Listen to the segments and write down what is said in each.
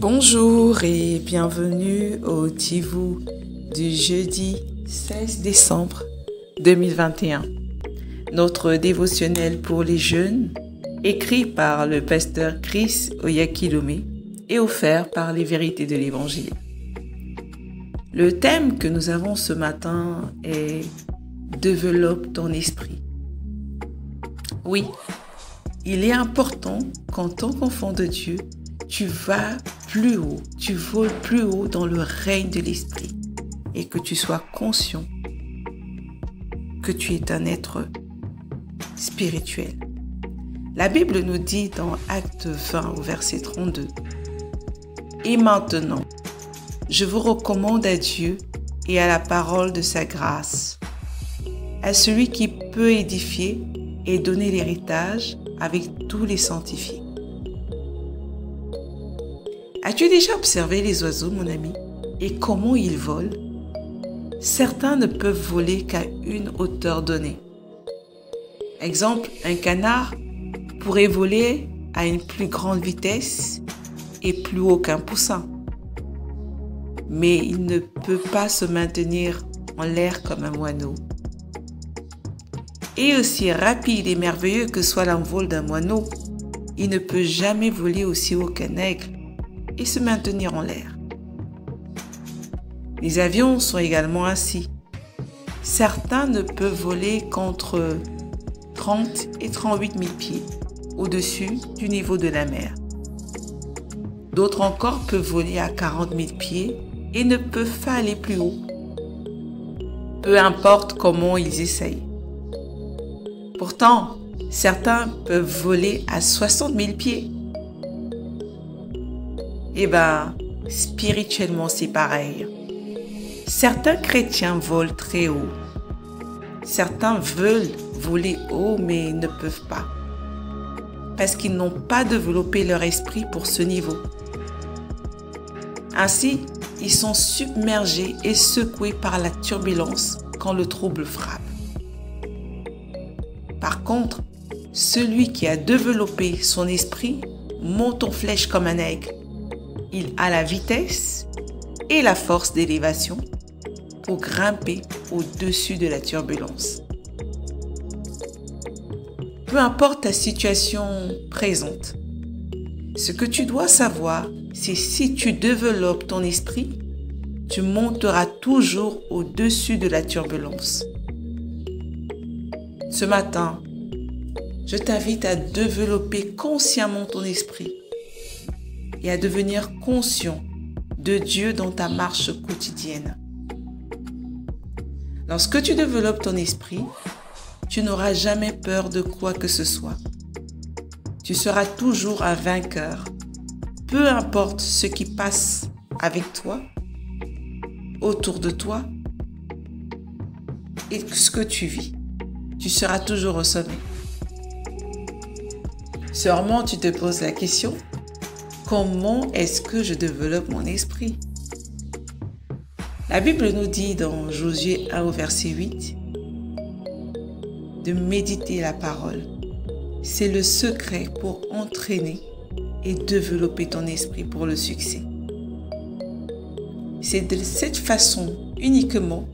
Bonjour et bienvenue au Tivou du jeudi 16 décembre 2021. Notre dévotionnel pour les jeunes, écrit par le pasteur Chris Oyakilome et offert par les vérités de l'Évangile. Le thème que nous avons ce matin est « Développe ton esprit ». Oui, il est important qu'en tant qu'enfant de Dieu, tu vas plus haut, tu voles plus haut dans le règne de l'esprit et que tu sois conscient que tu es un être spirituel. La Bible nous dit dans Acte 20 au verset 32 « Et maintenant, je vous recommande à Dieu et à la parole de sa grâce, à celui qui peut édifier et donner l'héritage avec tous les sanctifiés. » As-tu déjà observé les oiseaux, mon ami, et comment ils volent? Certains ne peuvent voler qu'à une hauteur donnée. Exemple, un canard pourrait voler à une plus grande vitesse et plus haut qu'un poussin. Mais il ne peut pas se maintenir en l'air comme un moineau. Et aussi rapide et merveilleux que soit l'envol d'un moineau, il ne peut jamais voler aussi haut qu'un aigle et se maintenir en l'air. Les avions sont également ainsi. Certains ne peuvent voler qu'entre 30 et 38 000 pieds au-dessus du niveau de la mer. D'autres encore peuvent voler à 40 000 pieds et ne peuvent pas aller plus haut. Peu importe comment ils essayent. Pourtant, certains peuvent voler à 60 000 pieds. Spirituellement, c'est pareil. Certains chrétiens volent très haut. Certains veulent voler haut, mais ne peuvent pas. Parce qu'ils n'ont pas développé leur esprit pour ce niveau. Ainsi, ils sont submergés et secoués par la turbulence quand le trouble frappe. Par contre, celui qui a développé son esprit monte en flèche comme un aigle. Il a la vitesse et la force d'élévation pour grimper au-dessus de la turbulence. Peu importe ta situation présente, ce que tu dois savoir, c'est si tu développes ton esprit, tu monteras toujours au-dessus de la turbulence. Ce matin, je t'invite à développer consciemment ton esprit et à devenir conscient de Dieu dans ta marche quotidienne. Lorsque tu développes ton esprit, tu n'auras jamais peur de quoi que ce soit. Tu seras toujours un vainqueur, peu importe ce qui passe avec toi, autour de toi et ce que tu vis. Tu seras toujours au sommet. Sûrement, tu te poses la question: comment est-ce que je développe mon esprit? La Bible nous dit dans Josué 1 au verset 8 de méditer la parole. C'est le secret pour entraîner et développer ton esprit pour le succès. C'est de cette façon uniquement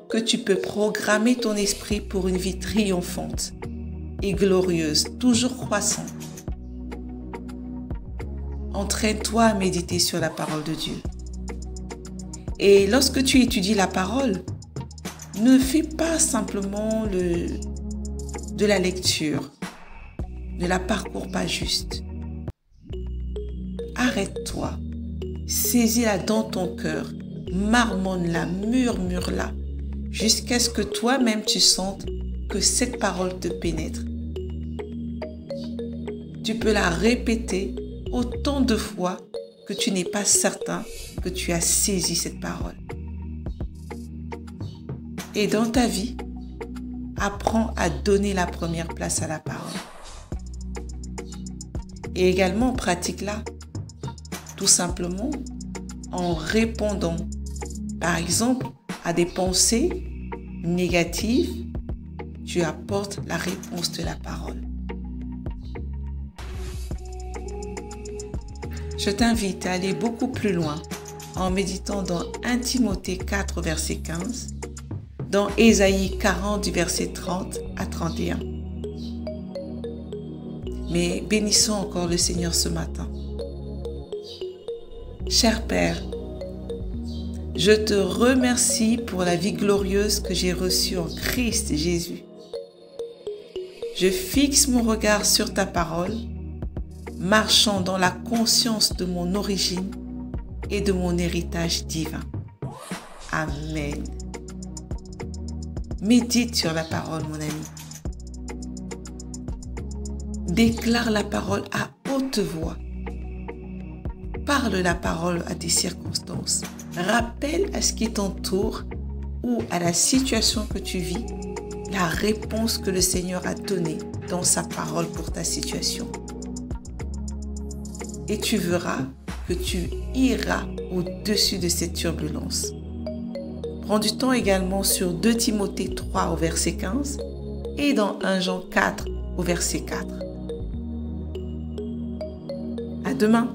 que tu peux programmer ton esprit pour une vie triomphante et glorieuse, toujours croissante. Entraîne-toi à méditer sur la parole de Dieu. Et lorsque tu étudies la parole, ne fais pas simplement de la lecture, ne la parcours pas juste. Arrête-toi, saisis-la dans ton cœur, marmonne-la, murmure-la, jusqu'à ce que toi-même tu sentes que cette parole te pénètre. Tu peux la répéter autant de fois que tu n'es pas certain que tu as saisi cette parole. Et dans ta vie, apprends à donner la première place à la parole. Et également, pratique-la tout simplement en répondant, par exemple, à des pensées négatives. Tu apportes la réponse de la parole. Je t'invite à aller beaucoup plus loin en méditant dans 1 Timothée 4, verset 15, dans Ésaïe 40, du verset 30 à 31. Mais bénissons encore le Seigneur ce matin. Cher Père, je te remercie pour la vie glorieuse que j'ai reçue en Christ Jésus. Je fixe mon regard sur ta parole, marchant dans la conscience de mon origine et de mon héritage divin. Amen. Médite sur la parole, mon ami. Déclare la parole à haute voix. Parle la parole à tes circonstances. Rappelle à ce qui t'entoure ou à la situation que tu vis la réponse que le Seigneur a donnée dans sa parole pour ta situation. Et tu verras que tu iras au-dessus de cette turbulence. Prends du temps également sur 2 Timothée 3 au verset 15 et dans 1 Jean 4 au verset 4. À demain.